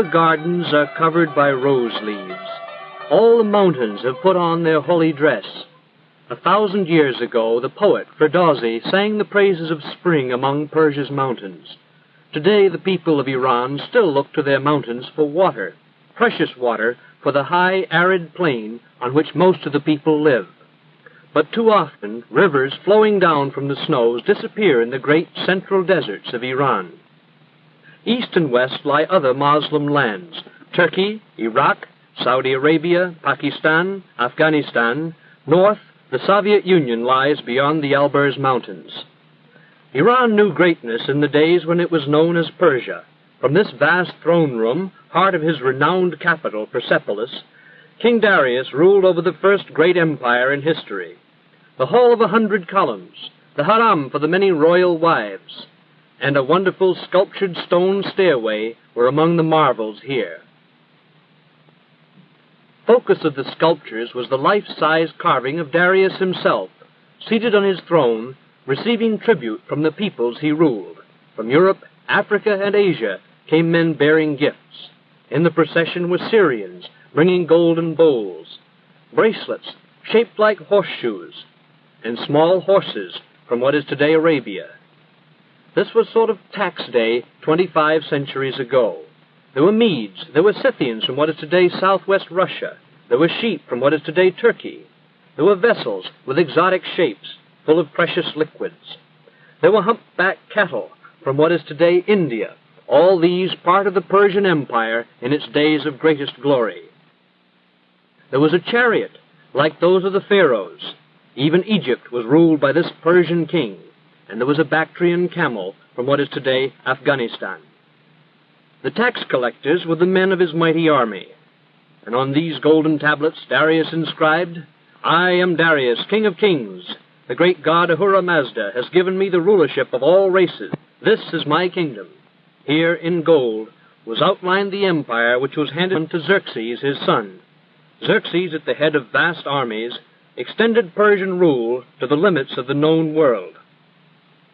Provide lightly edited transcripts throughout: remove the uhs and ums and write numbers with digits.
the gardens are covered by rose leaves. All the mountains have put on their holy dress. 1,000 years ago, the poet Ferdowsi sang the praises of spring among Persia's mountains. Today, the people of Iran still look to their mountains for water, precious water for the high, arid plain on which most of the people live. But too often, rivers flowing down from the snows disappear in the great central deserts of Iran. East and west lie other Muslim lands: Turkey, Iraq, Saudi Arabia, Pakistan, Afghanistan. North, the Soviet Union lies beyond the Alborz Mountains. Iran knew greatness in the days when it was known as Persia. From this vast throne room, heart of his renowned capital, Persepolis, King Darius ruled over the first great empire in history. The Hall of 100 Columns, the Haram for the many royal wives, and a wonderful sculptured stone stairway were among the marvels here. Focus of the sculptures was the life-size carving of Darius himself, seated on his throne, receiving tribute from the peoples he ruled. From Europe, Africa, and Asia came men bearing gifts. In the procession were Syrians, bringing golden bowls, bracelets shaped like horseshoes, and small horses from what is today Arabia. This was sort of tax day 25 centuries ago. There were Medes, there were Scythians from what is today southwest Russia. There were sheep from what is today Turkey. There were vessels with exotic shapes, full of precious liquids. There were humpbacked cattle from what is today India, all these part of the Persian Empire in its days of greatest glory. There was a chariot, like those of the pharaohs. Even Egypt was ruled by this Persian king, and there was a Bactrian camel from what is today Afghanistan. The tax collectors were the men of his mighty army, and on these golden tablets Darius inscribed, "I am Darius, King of Kings. The great god Ahura Mazda has given me the rulership of all races. This is my kingdom." Here, in gold, was outlined the empire which was handed to Xerxes, his son. Xerxes, at the head of vast armies, extended Persian rule to the limits of the known world.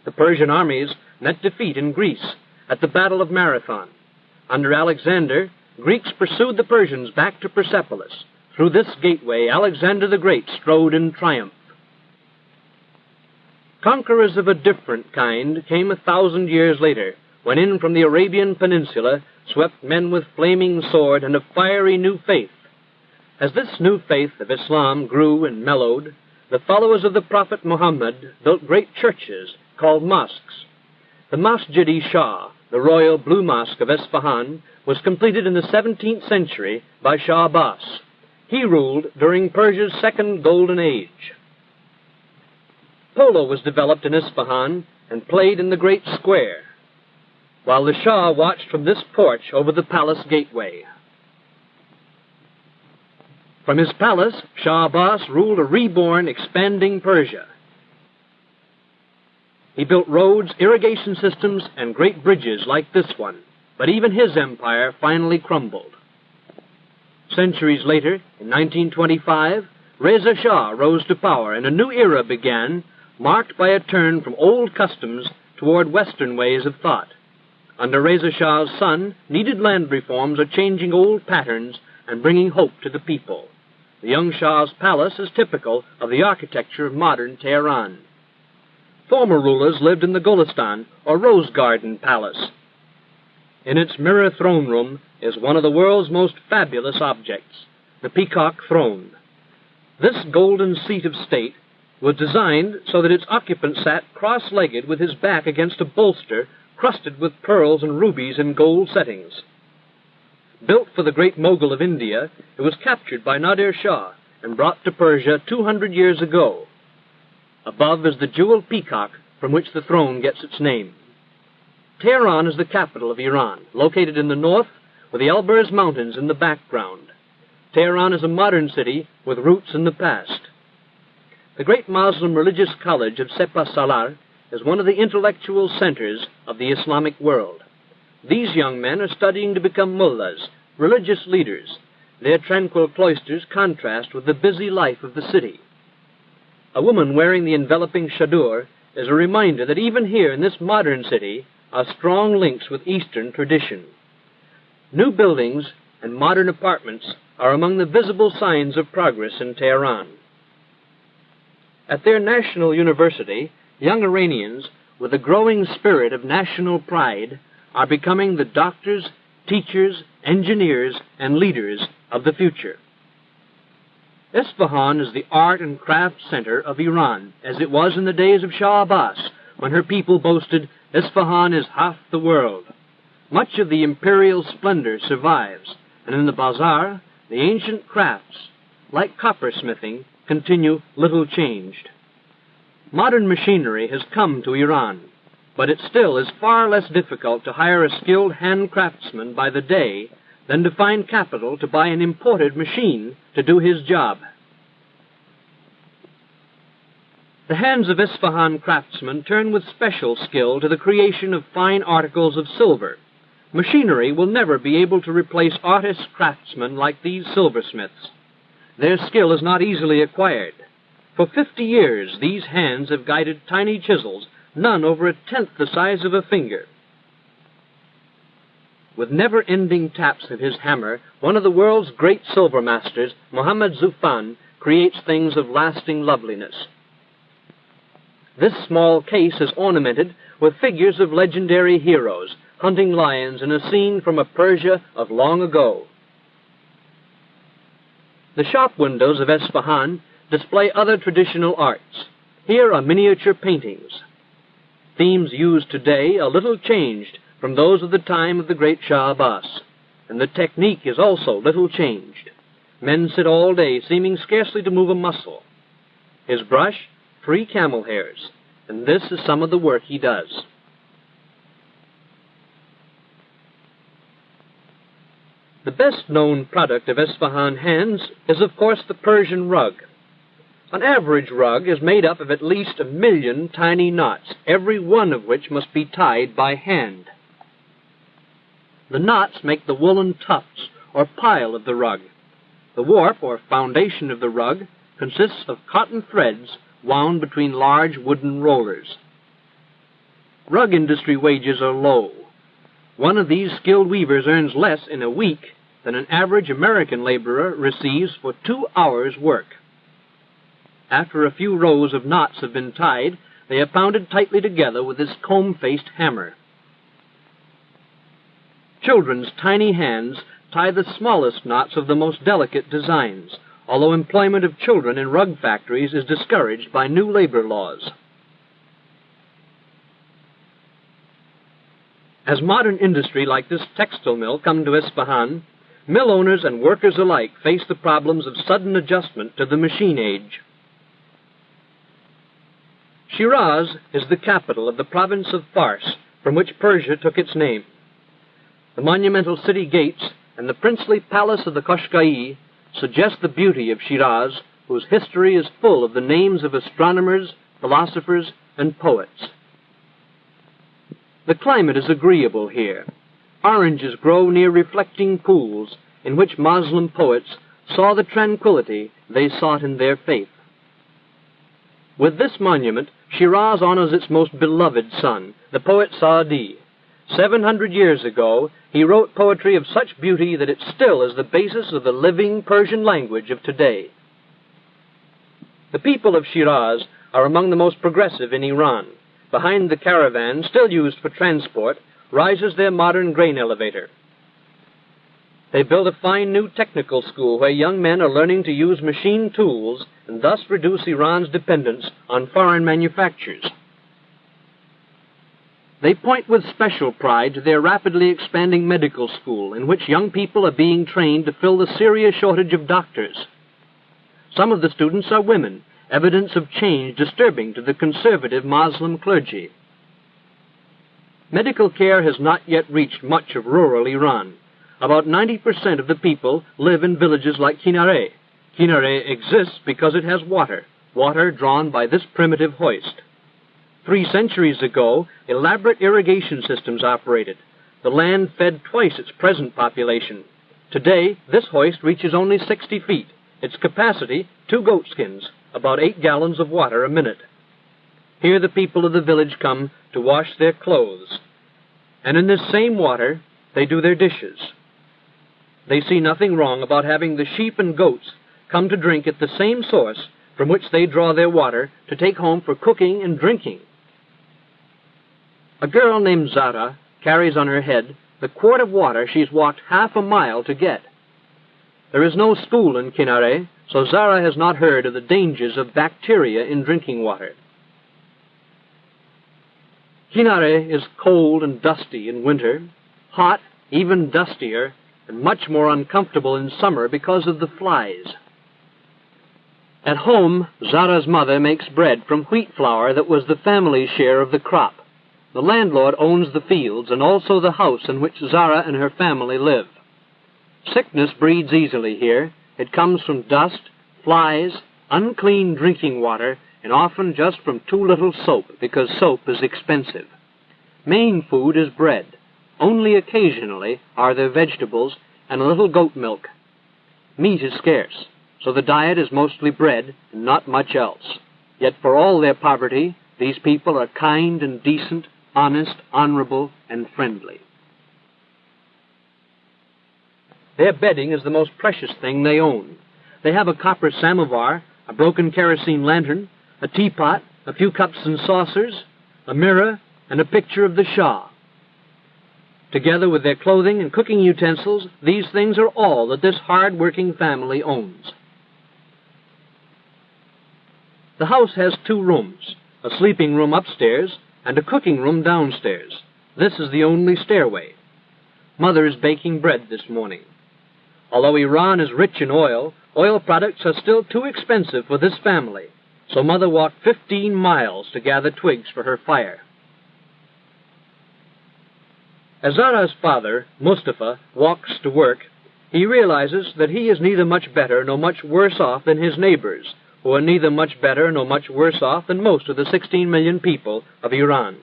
The Persian armies met defeat in Greece at the Battle of Marathon. Under Alexander, Greeks pursued the Persians back to Persepolis. Through this gateway, Alexander the Great strode in triumph. Conquerors of a different kind came 1,000 years later, when in from the Arabian Peninsula swept men with flaming sword and a fiery new faith. As this new faith of Islam grew and mellowed, the followers of the Prophet Muhammad built great churches called mosques. The Masjid-i Shah, the royal blue mosque of Isfahan, was completed in the 17th century by Shah Abbas. He ruled during Persia's second golden age. Polo was developed in Isfahan and played in the great square, while the Shah watched from this porch over the palace gateway. From his palace, Shah Abbas ruled a reborn, expanding Persia. He built roads, irrigation systems, and great bridges like this one, but even his empire finally crumbled. Centuries later, in 1925, Reza Shah rose to power, and a new era began, marked by a turn from old customs toward Western ways of thought. Under Reza Shah's son, needed land reforms are changing old patterns and bringing hope to the people. The young Shah's palace is typical of the architecture of modern Tehran. Former rulers lived in the Golistan, or Rose Garden Palace. In its mirror throne room is one of the world's most fabulous objects, the Peacock Throne. This golden seat of state was designed so that its occupant sat cross-legged with his back against a bolster crusted with pearls and rubies in gold settings. Built for the great Mughal of India, it was captured by Nadir Shah and brought to Persia 200 years ago. Above is the jeweled peacock from which the throne gets its name. Tehran is the capital of Iran, located in the north with the Alborz Mountains in the background. Tehran is a modern city with roots in the past. The great Muslim religious college of Sepah Salar is one of the intellectual centers of the Islamic world. These young men are studying to become mullahs, religious leaders. Their tranquil cloisters contrast with the busy life of the city. A woman wearing the enveloping chador is a reminder that even here in this modern city are strong links with Eastern tradition. New buildings and modern apartments are among the visible signs of progress in Tehran. At their national university, young Iranians, with a growing spirit of national pride, are becoming the doctors, teachers, engineers, and leaders of the future. Isfahan is the art and craft center of Iran, as it was in the days of Shah Abbas, when her people boasted, "Isfahan is half the world." Much of the imperial splendor survives, and in the bazaar, the ancient crafts, like coppersmithing, continue little changed. Modern machinery has come to Iran, but it still is far less difficult to hire a skilled hand craftsman by the day than to find capital to buy an imported machine to do his job. The hands of Isfahan craftsmen turn with special skill to the creation of fine articles of silver. Machinery will never be able to replace artist craftsmen like these silversmiths. Their skill is not easily acquired. For 50 years, these hands have guided tiny chisels, none over a tenth the size of a finger. With never-ending taps of his hammer, one of the world's great silver masters, Mohammad Zufan, creates things of lasting loveliness. This small case is ornamented with figures of legendary heroes, hunting lions in a scene from a Persia of long ago. The shop windows of Isfahan display other traditional arts. Here are miniature paintings. Themes used today are little changed from those of the time of the great Shah Abbas, and the technique is also little changed. Men sit all day, seeming scarcely to move a muscle. His brush, 3 camel hairs, and this is some of the work he does. The best-known product of Isfahan hands is, of course, the Persian rug. An average rug is made up of at least 1 million tiny knots, every one of which must be tied by hand. The knots make the woolen tufts or pile of the rug. The warp or foundation of the rug consists of cotton threads wound between large wooden rollers. Rug industry wages are low. One of these skilled weavers earns less in a week than an average American laborer receives for 2 hours' work. After a few rows of knots have been tied, they are pounded tightly together with this comb-faced hammer. Children's tiny hands tie the smallest knots of the most delicate designs, although employment of children in rug factories is discouraged by new labor laws. As modern industry like this textile mill come to Isfahan, mill owners and workers alike face the problems of sudden adjustment to the machine age. Shiraz is the capital of the province of Fars, from which Persia took its name. The monumental city gates and the princely palace of the Qashqai suggest the beauty of Shiraz, whose history is full of the names of astronomers, philosophers, and poets. The climate is agreeable here. Oranges grow near reflecting pools in which Moslem poets saw the tranquility they sought in their faith. With this monument, Shiraz honors its most beloved son, the poet Saadi. 700 years ago, he wrote poetry of such beauty that it still is the basis of the living Persian language of today. The people of Shiraz are among the most progressive in Iran. Behind the caravan, still used for transport, rises their modern grain elevator. They built a fine new technical school where young men are learning to use machine tools and thus reduce Iran's dependence on foreign manufactures. They point with special pride to their rapidly expanding medical school, in which young people are being trained to fill the serious shortage of doctors. Some of the students are women, evidence of change disturbing to the conservative Muslim clergy. Medical care has not yet reached much of rural Iran. About 90% of the people live in villages like Kinare. Kinare exists because it has water drawn by this primitive hoist. 3 centuries ago, elaborate irrigation systems operated. The land fed twice its present population. Today, this hoist reaches only 60 feet. Its capacity, 2 goatskins, about 8 gallons of water a minute. Here the people of the village come to wash their clothes, and in this same water they do their dishes. They see nothing wrong about having the sheep and goats come to drink at the same source from which they draw their water to take home for cooking and drinking. A girl named Zara carries on her head the quart of water she's walked half a mile to get. There is no school in Kinare, so Zara has not heard of the dangers of bacteria in drinking water. Kinare is cold and dusty in winter, hot, even dustier, and much more uncomfortable in summer because of the flies. At home, Zara's mother makes bread from wheat flour that was the family's share of the crop. The landlord owns the fields and also the house in which Zara and her family live. Sickness breeds easily here. It comes from dust, flies, unclean drinking water, and often just from too little soap, because soap is expensive. Main food is bread. Only occasionally are there vegetables and a little goat milk. Meat is scarce, so the diet is mostly bread and not much else. Yet for all their poverty, these people are kind and decent, honest, honorable, and friendly. Their bedding is the most precious thing they own. They have a copper samovar, a broken kerosene lantern, a teapot, a few cups and saucers, a mirror, and a picture of the Shah. Together with their clothing and cooking utensils, these things are all that this hard-working family owns. The house has 2 rooms, a sleeping room upstairs and a cooking room downstairs. This is the only stairway. Mother is baking bread this morning. Although Iran is rich in oil, oil products are still too expensive for this family, so Mother walked 15 miles to gather twigs for her fire. As Zara's father, Mustafa, walks to work, he realizes that he is neither much better nor much worse off than his neighbors, who are neither much better nor much worse off than most of the 16 million people of Iran.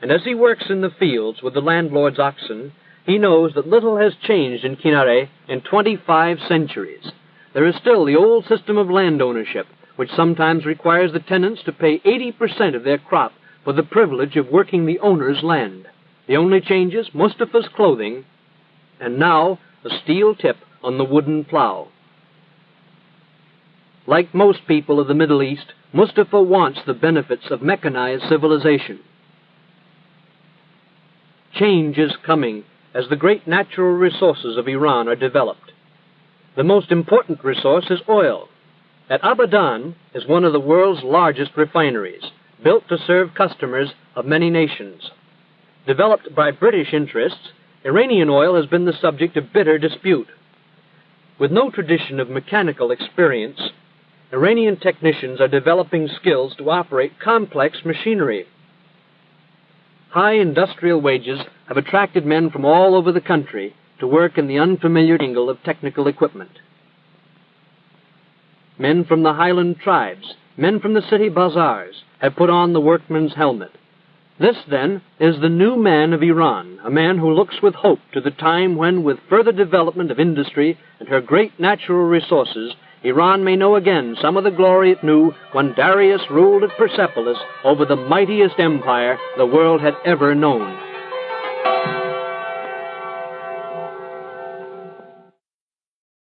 And as he works in the fields with the landlord's oxen, he knows that little has changed in Kinare in 25 centuries. There is still the old system of land ownership, which sometimes requires the tenants to pay 80% of their crop for the privilege of working the owner's land. The only change is Mustafa's clothing, and now a steel tip on the wooden plow. Like most people of the Middle East, Mustafa wants the benefits of mechanized civilization. Change is coming as the great natural resources of Iran are developed. The most important resource is oil. At Abadan is one of the world's largest refineries, built to serve customers of many nations. Developed by British interests, Iranian oil has been the subject of bitter dispute. With no tradition of mechanical experience, Iranian technicians are developing skills to operate complex machinery. High industrial wages have attracted men from all over the country to work in the unfamiliar angle of technical equipment. Men from the highland tribes, men from the city bazaars, have put on the workman's helmet. This, then, is the new man of Iran, a man who looks with hope to the time when, with further development of industry and her great natural resources, Iran may know again some of the glory it knew when Darius ruled at Persepolis over the mightiest empire the world had ever known.